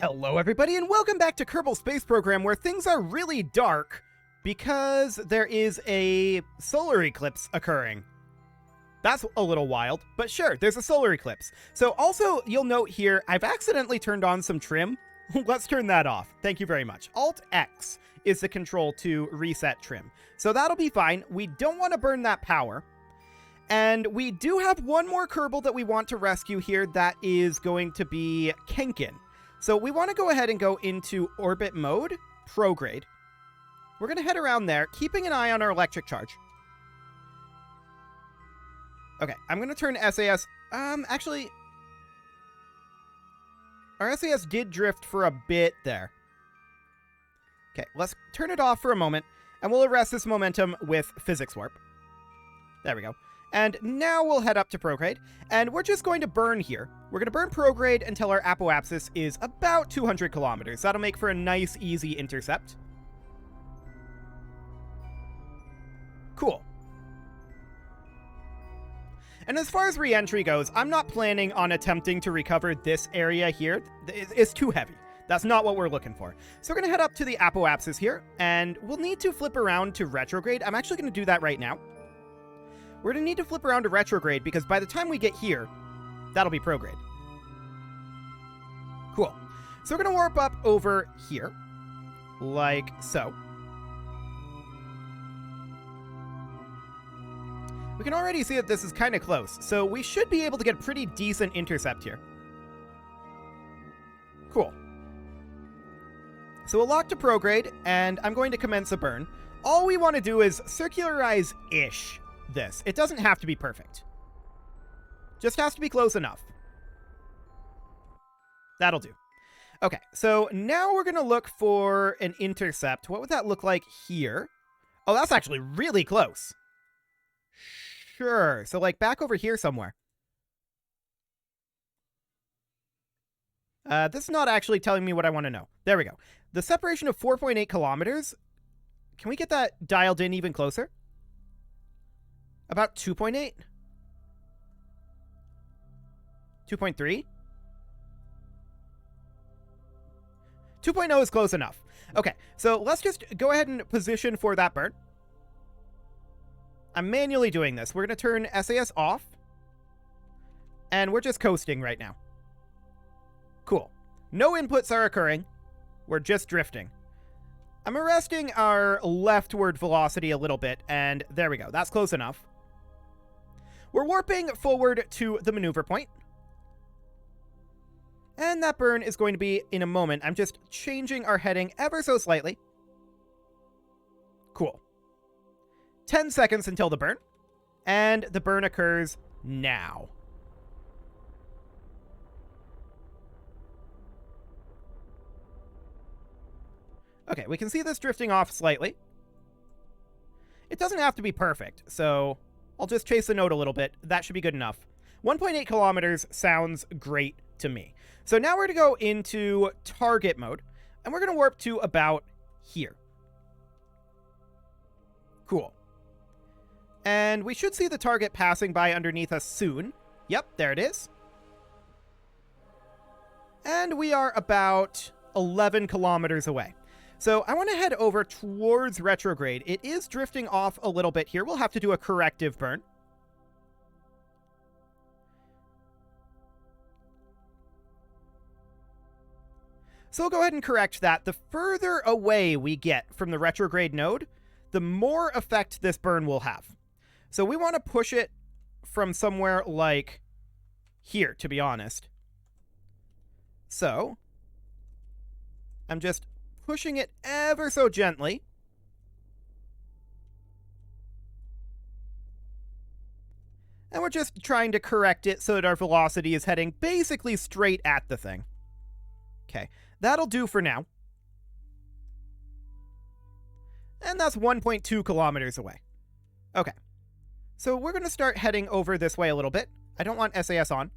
Hello everybody and welcome back to Kerbal Space Program, where things are really dark because there is a solar eclipse occurring. That's a little wild, but sure, there's a solar eclipse. So also, you'll note here, I've accidentally turned on some trim. Let's turn that off. Thank you very much. Alt-X is the control to reset trim. So that'll be fine. We don't want to burn that power. And we do have one more Kerbal that we want to rescue here that is going to be Kenkin. So we want to go ahead and go into orbit mode, prograde. We're going to head around there, keeping an eye on our electric charge. Okay, I'm going to turn SAS... actually... Our SAS did drift for a bit there. Okay, let's turn it off for a moment, and we'll arrest this momentum with physics warp. There we go. And now we'll head up to prograde, and we're just going to burn here. We're going to burn prograde until our apoapsis is about 200 kilometers. That'll make for a nice, easy intercept. Cool. And as far as re-entry goes, I'm not planning on attempting to recover this area here. It's too heavy. That's not what we're looking for. So we're going to head up to the apoapsis here, and we'll need to flip around to retrograde. I'm actually going to do that right now. We're going to need to flip around to retrograde because by the time we get here, that'll be prograde. Cool. So we're going to warp up over here, like so. We can already see that this is kind of close, so we should be able to get a pretty decent intercept here. Cool. So we'll lock to prograde, and I'm going to commence a burn. All we want to do is circularize-ish this. It doesn't have to be perfect. Just has to be close enough. That'll do. Okay, so now we're going to look for an intercept. What would that look like here? Oh, that's actually really close. Sure. So, like, back over here somewhere. This is not actually telling me what I want to know. There we go. The separation of 4.8 kilometers. Can we get that dialed in even closer? About 2.8? 2.3? 2.0 is close enough. Okay, so let's just go ahead and position for that burn. I'm manually doing this. We're going to turn SAS off. And we're just coasting right now. Cool. No inputs are occurring. We're just drifting. I'm arresting our leftward velocity a little bit, and there we go. That's close enough. We're warping forward to the maneuver point. And that burn is going to be in a moment. I'm just changing our heading ever so slightly. Cool. 10 seconds until the burn. And the burn occurs now. Okay, we can see this drifting off slightly. It doesn't have to be perfect, so I'll just chase the node a little bit. That should be good enough. 1.8 kilometers sounds great to me. So now we're going to go into target mode, and we're going to warp to about here. Cool. And we should see the target passing by underneath us soon. Yep, there it is. And we are about 11 kilometers away. So I want to head over towards retrograde. It is drifting off a little bit here. We'll have to do a corrective burn. So we'll go ahead and correct that. The further away we get from the retrograde node, the more effect this burn will have. So we want to push it from somewhere like here, to be honest. So I'm just pushing it ever so gently. And we're just trying to correct it so that our velocity is heading basically straight at the thing. Okay, that'll do for now. And that's 1.2 kilometers away. Okay. So we're going to start heading over this way a little bit. I don't want SAS on.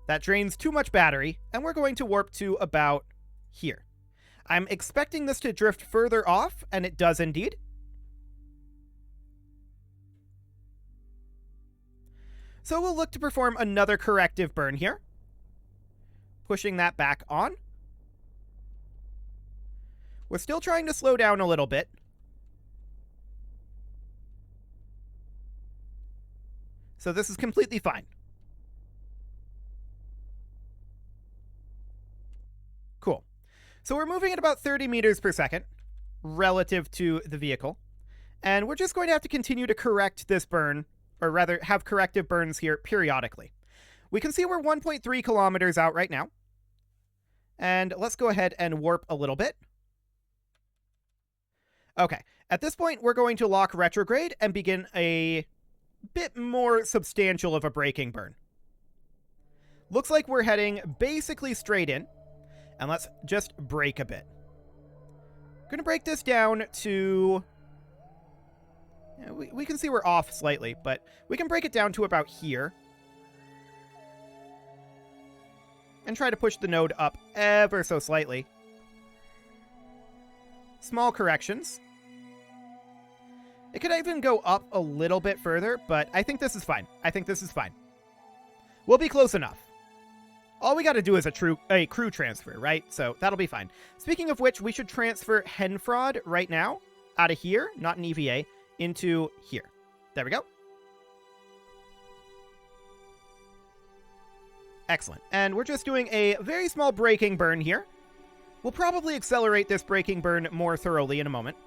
That drains too much battery, and we're going to warp to about here. I'm expecting this to drift further off, and it does indeed. So we'll look to perform another corrective burn here. pushing that back on. We're still trying to slow down a little bit. So this is completely fine. Cool. So we're moving at about 30 meters per second relative to the vehicle. And we're just going to have to continue to correct this burn, or rather have corrective burns here periodically. We can see we're 1.3 kilometers out right now. And let's go ahead and warp a little bit. Okay, at this point, we're going to lock retrograde and begin a bit more substantial of a braking burn. Looks like we're heading basically straight in. And let's just brake a bit. I'm going to break this down to... Yeah, we can see we're off slightly, but we can break it down to about here. And try to push the node up ever so slightly. Small corrections. It could even go up a little bit further, but I think this is fine. I think this is fine. We'll be close enough. All we got to do is a crew transfer, right? So that'll be fine. Speaking of which, we should transfer Henfraud right now out of here, not an EVA, into here. There we go. Excellent. And we're just doing a very small braking burn here. We'll probably accelerate this braking burn more thoroughly in a moment.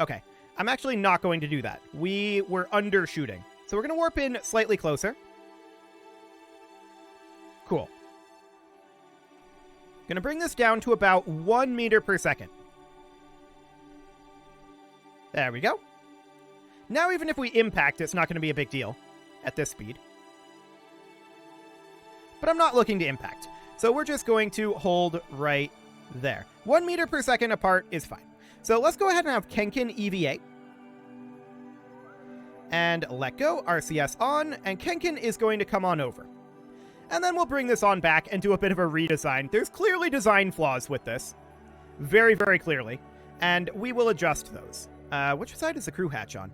Okay. I'm actually not going to do that. We were undershooting. So we're going to warp in slightly closer. Cool. Going to bring this down to about 1 meter per second. There we go. Now even if we impact, it's not going to be a big deal at this speed. But I'm not looking to impact. So we're just going to hold right there. 1 meter per second apart is fine. So let's go ahead and have Kenkin EVA. And let go, RCS on, and Kenkin is going to come on over. And then we'll bring this on back and do a bit of a redesign. There's clearly design flaws with this. Very, very clearly. And we will adjust those. Which side is the crew hatch on?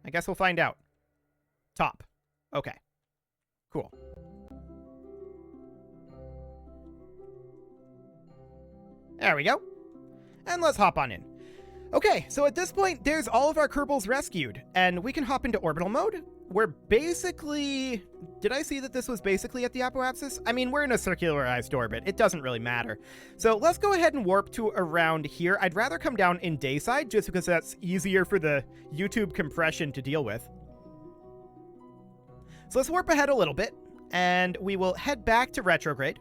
I guess we'll find out. Top. Okay. Cool. There we go. And let's hop on in. Okay, so at this point, there's all of our Kerbals rescued, and we can hop into orbital mode. We're basically... Did I see that this was basically at the apoapsis? I mean, we're in a circularized orbit. It doesn't really matter. So let's go ahead and warp to around here. I'd rather come down in dayside, just because that's easier for the YouTube compression to deal with. So let's warp ahead a little bit, and we will head back to retrograde.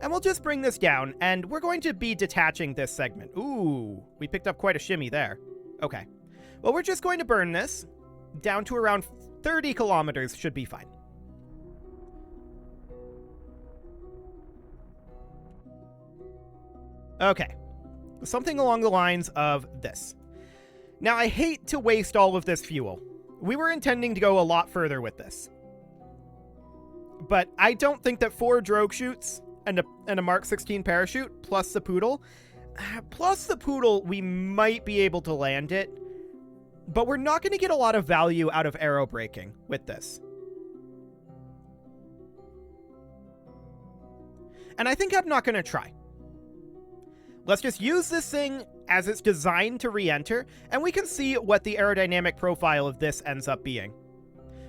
And we'll just bring this down, and we're going to be detaching this segment. Ooh, we picked up quite a shimmy there. Okay. Well, we're just going to burn this down to around 30 kilometers should be fine. Okay. Something along the lines of this. Now, I hate to waste all of this fuel. We were intending to go a lot further with this. But I don't think that 4 drogue chutes and a Mark 16 parachute, plus the Poodle. We might be able to land it. But we're not going to get a lot of value out of aero braking with this. And I think I'm not going to try. Let's just use this thing as it's designed to re-enter, and we can see what the aerodynamic profile of this ends up being.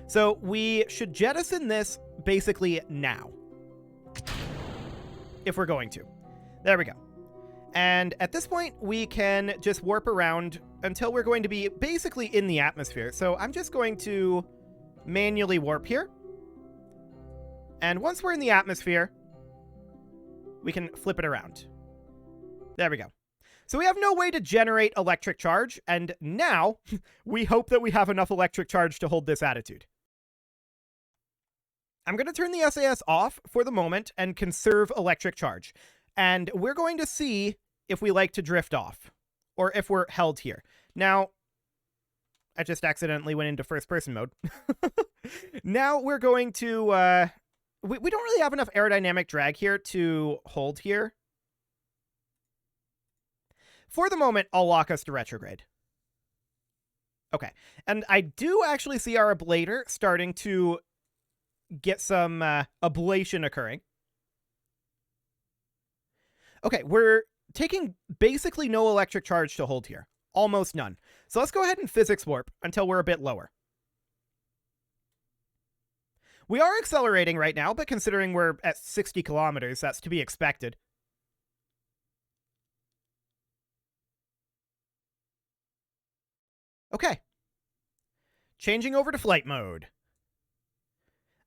So we should jettison this basically now. If we're going to. There we go. And at this point, we can just warp around until we're going to be basically in the atmosphere. So I'm just going to manually warp here. And once we're in the atmosphere, we can flip it around. There we go. So we have no way to generate electric charge, and now we hope that we have enough electric charge to hold this attitude. I'm going to turn the SAS off for the moment and conserve electric charge. And we're going to see if we like to drift off, or if we're held here. Now, I just accidentally went into first-person mode. Now we're going to... we don't really have enough aerodynamic drag here to hold here. For the moment, I'll lock us to retrograde. Okay. And I do actually see our ablator starting to get some ablation occurring. Okay, we're taking basically no electric charge to hold here. Almost none. So let's go ahead and physics warp until we're a bit lower. We are accelerating right now, but considering we're at 60 kilometers, that's to be expected. Okay. Changing over to flight mode.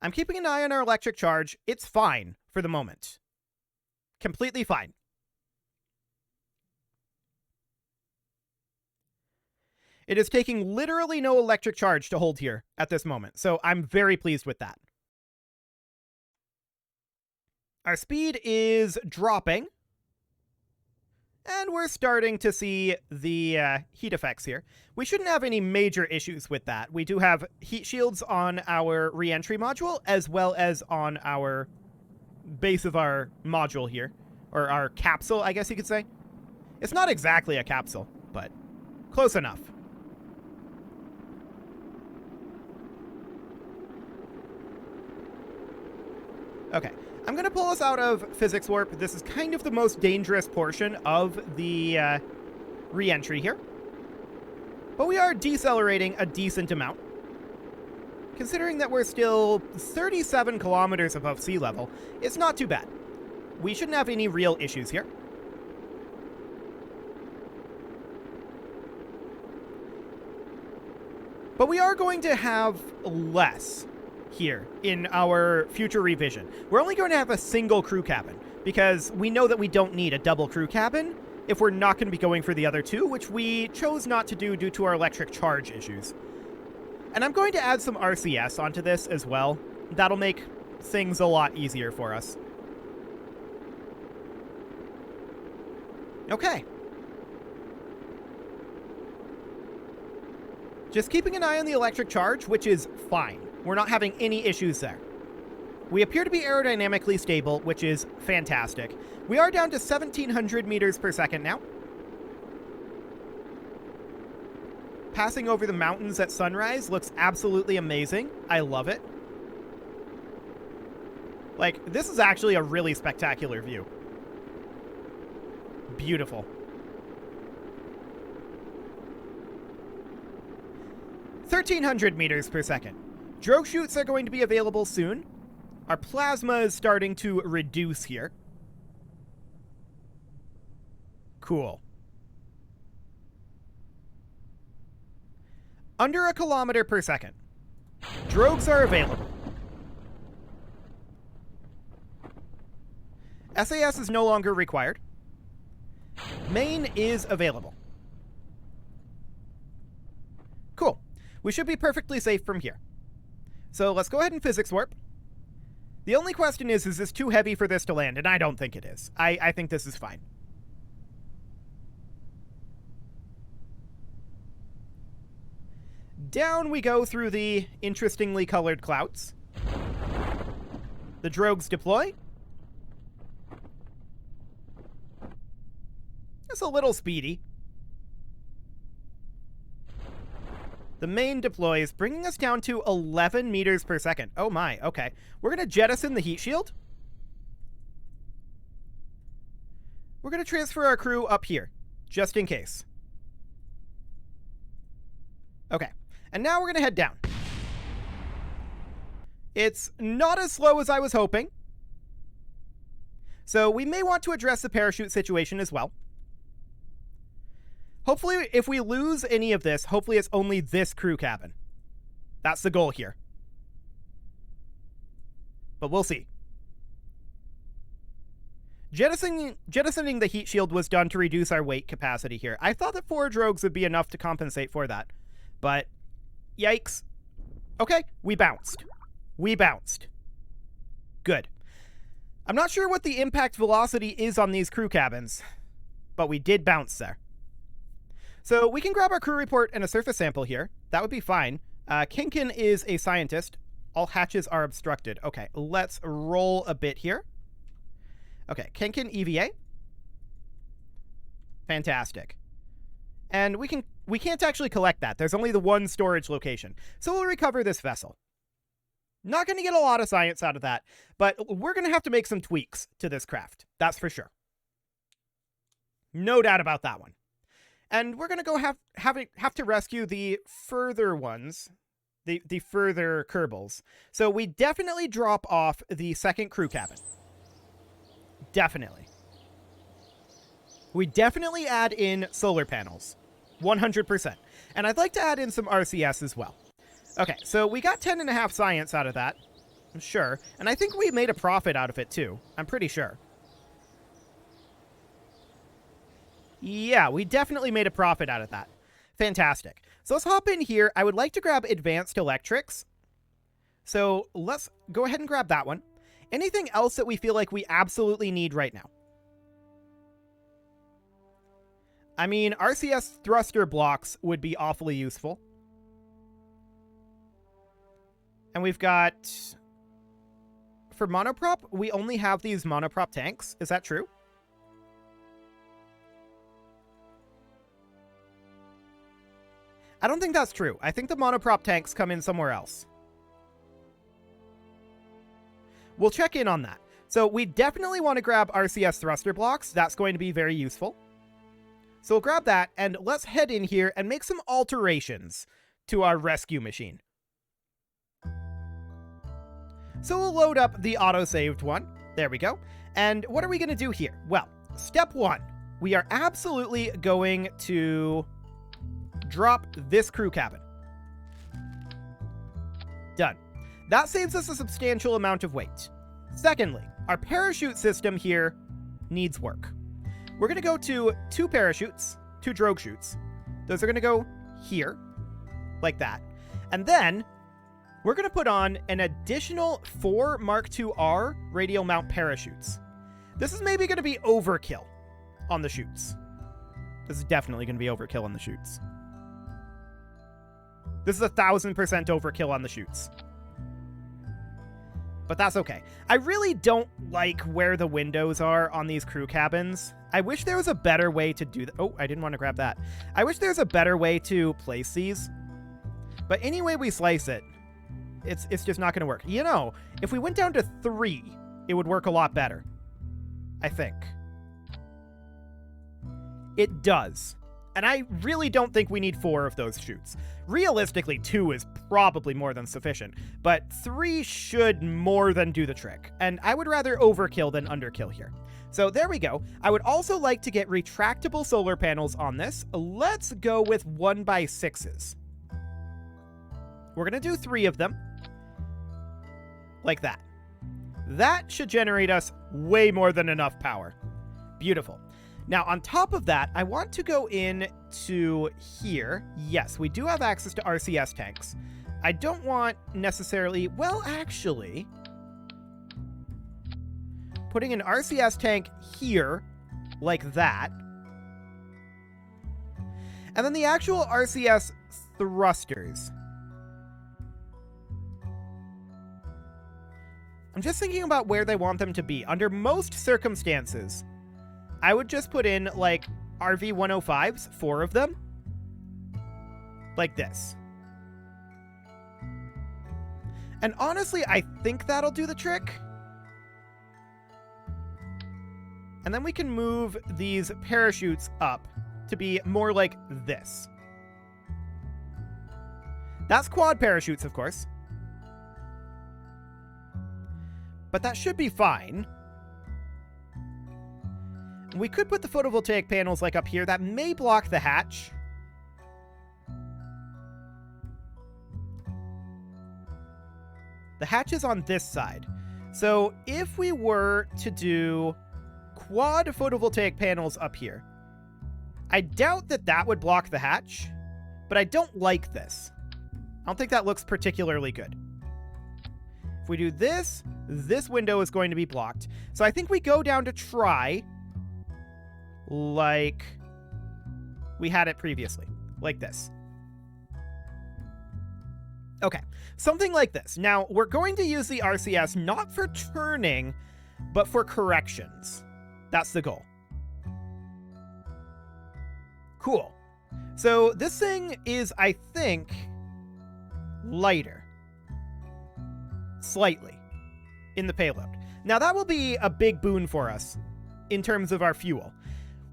I'm keeping an eye on our electric charge. It's fine for the moment. Completely fine. It is taking literally no electric charge to hold here at this moment, so I'm very pleased with that. Our speed is dropping, and we're starting to see the heat effects here. We shouldn't have any major issues with that. We do have heat shields on our re-entry module, as well as on our base of our module here, or our capsule, I guess you could say. It's not exactly a capsule, but close enough. Okay, I'm going to pull us out of physics warp. This is kind of the most dangerous portion of the re-entry here. But we are decelerating a decent amount. Considering that we're still 37 kilometers above sea level, it's not too bad. We shouldn't have any real issues here. But we are going to have less here in our future revision. We're only going to have a single crew cabin, because we know that we don't need a double crew cabin if we're not going to be going for the other two, which we chose not to do due to our electric charge issues. And I'm going to add some RCS onto this as well. That'll make things a lot easier for us. Okay. Just keeping an eye on the electric charge, which is fine. We're not having any issues there. We appear to be aerodynamically stable, which is fantastic. We are down to 1,700 meters per second now. Passing over the mountains at sunrise looks absolutely amazing. I love it. Like, this is actually a really spectacular view. Beautiful. (1,300 meters per second. Drogue chutes are going to be available soon. Our plasma is starting to reduce here. Cool. Under 1 kilometer per second. Drogues are available. SAS is no longer required. Main is available. Cool. We should be perfectly safe from here. So let's go ahead and physics warp. The only question is this too heavy for this to land? And I don't think it is. I think this is fine. Down we go through the interestingly colored clouds. The drogues deploy. It's a little speedy. The main deploys, bringing us down to 11 meters per second. Oh my, okay. We're going to jettison the heat shield. We're going to transfer our crew up here, just in case. Okay, and now we're going to head down. It's not as slow as I was hoping. So we may want to address the parachute situation as well. Hopefully, if we lose any of this, hopefully it's only this crew cabin. That's the goal here. But we'll see. Jettisoning the heat shield was done to reduce our weight capacity here. I thought that 4 drogues would be enough to compensate for that. But, yikes. Okay, we bounced. We bounced. Good. I'm not sure what the impact velocity is on these crew cabins, but we did bounce there. So we can grab our crew report and a surface sample here. That would be fine. Kinkin is a scientist. All hatches are obstructed. Okay, let's roll a bit here. Okay, Kinkin EVA. Fantastic. And we can we can't actually collect that. There's only the one storage location. So we'll recover this vessel. Not going to get a lot of science out of that, but we're going to have to make some tweaks to this craft. That's for sure. No doubt about that one. And we're going to go have to rescue the further ones, the further Kerbals. So we definitely drop off the second crew cabin. Definitely. We definitely add in solar panels. 100%. And I'd like to add in some RCS as well. Okay, so we got 10.5 science out of that. I'm sure. And I think we made a profit out of it too. I'm pretty sure. Yeah, we definitely made a profit out of that. Fantastic. So let's hop in here. I would like to grab advanced electrics. So let's go ahead and grab that one. Anything else that we feel like we absolutely need right now? I mean, RCS thruster blocks would be awfully useful. And we've got... For monoprop, we only have these monoprop tanks. Is that true? I don't think that's true. I think the monoprop tanks come in somewhere else. We'll check in on that. So we definitely want to grab RCS thruster blocks. That's going to be very useful. So we'll grab that, and let's head in here and make some alterations to our rescue machine. So we'll load up the auto-saved one. There we go. And what are we going to do here? Well, step one, we are absolutely going to drop this crew cabin. Done. That saves us a substantial amount of weight. Secondly, our parachute system here needs work. We're going to go to 2 parachutes, 2 drogue chutes. Those are going to go here, like that. And then we're going to put on an additional 4 Mark IIR radial mount parachutes. This is maybe going to be overkill on the chutes. This is definitely going to be overkill on the chutes. This is 1,000% overkill on the chutes. But that's okay. I really don't like where the windows are on these crew cabins. I wish there was a better way to do that. Oh, I didn't want to grab that. I wish there's a better way to place these. But any way we slice it, it's just not going to work. You know, if we went down to 3, it would work a lot better. I think. It does. And I really don't think we need 4 of those chutes. Realistically, 2 is probably more than sufficient, but 3 should more than do the trick. And I would rather overkill than underkill here. So there we go. I would also like to get retractable solar panels on this. Let's go with 1x6s. We're going to do 3 of them. Like that. That should generate us way more than enough power. Beautiful. Now, on top of that, I want to go in to here. Yes, we do have access to RCS tanks. I don't want necessarily... Well, actually... Putting an RCS tank here, like that. And then the actual RCS thrusters. I'm just thinking about where they want them to be. Under most circumstances... I would just put in, like, RV-105s, 4 of them. Like this. And honestly, I think that'll do the trick. And then we can move these parachutes up to be more like this. That's quad parachutes, of course. But that should be fine. We could put the photovoltaic panels like up here. That may block the hatch. The hatch is on this side. So if we were to do quad photovoltaic panels up here, I doubt that that would block the hatch, but I don't like this. I don't think that looks particularly good. If we do this, this window is going to be blocked. So I think we go down to try... like we had it previously, like this. Okay, something like this. Now, we're going to use the RCS not for turning, but for corrections. That's the goal. Cool. So this thing is, I think, lighter. Slightly. In the payload. Now that will be a big boon for us in terms of our fuel.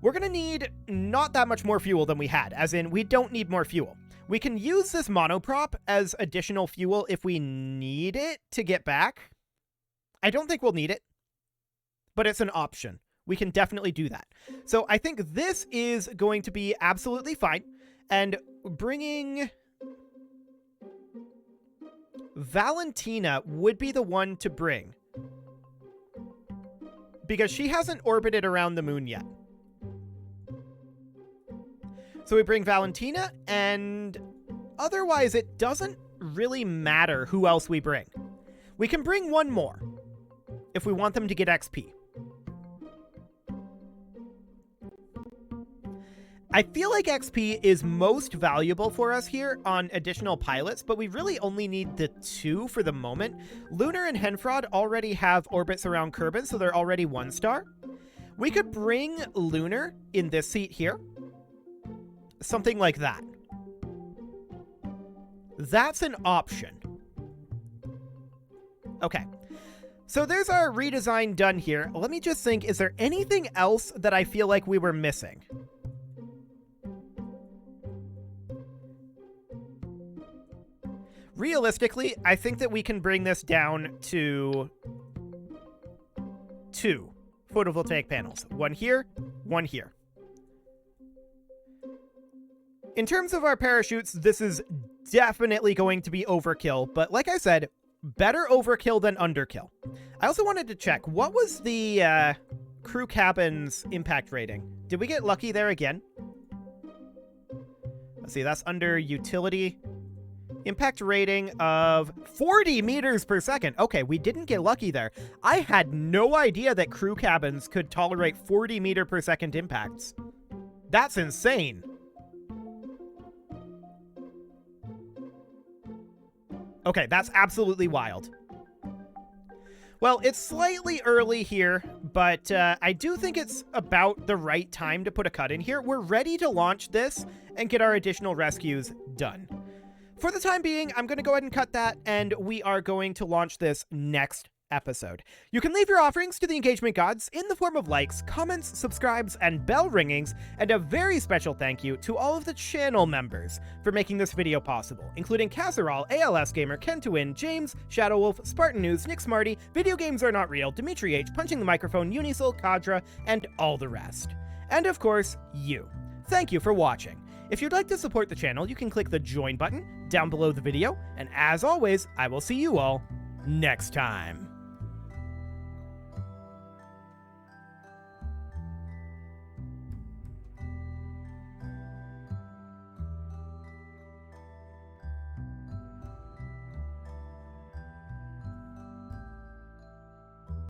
We're going to need not that much more fuel than we had, as in we don't need more fuel. We can use this monoprop as additional fuel if we need it to get back. I don't think we'll need it, but it's an option. We can definitely do that. So I think this is going to be absolutely fine, and bringing Valentina would be the one to bring, because she hasn't orbited around the moon yet. So we bring Valentina, and otherwise it doesn't really matter who else we bring. We can bring one more if we want them to get XP. I feel like XP is most valuable for us here on additional pilots, but we really only need the 2 for the moment. Lunar and Henfrod already have orbits around Kerbal, so they're already 1-star. We could bring Lunar in this seat here. Something like that. That's an option. Okay. So there's our redesign done here. Let me just think, is there anything else that I feel like we were missing? Realistically, I think that we can bring this down to 2 photovoltaic panels. 1 here, 1 here. In terms of our parachutes, this is definitely going to be overkill, but like I said, better overkill than underkill. I also wanted to check, what was the crew cabin's impact rating? Did we get lucky there again? Let's see, that's under utility. Impact rating of 40 meters per second. Okay, we didn't get lucky there. I had no idea that crew cabins could tolerate 40 meter per second impacts. That's insane. Okay, that's absolutely wild. Well, it's slightly early here, but I do think it's about the right time to put a cut in here. We're ready to launch this and get our additional rescues done. For the time being, I'm going to go ahead and cut that, and we are going to launch this next episode. You can leave your offerings to the engagement gods in the form of likes, comments, subscribes, and bell ringings, and a very special thank you to all of the channel members for making this video possible, including Casserole, ALS Gamer, Ken2Win, James, Shadowwolf, Spartan News, Nick Smarty, Video Games Are Not Real, Dimitri H, Punching the Microphone, Unisoul, Kadra, and all the rest. And of course, you. Thank you for watching. If you'd like to support the channel, you can click the join button down below the video, and as always, I will see you all next time.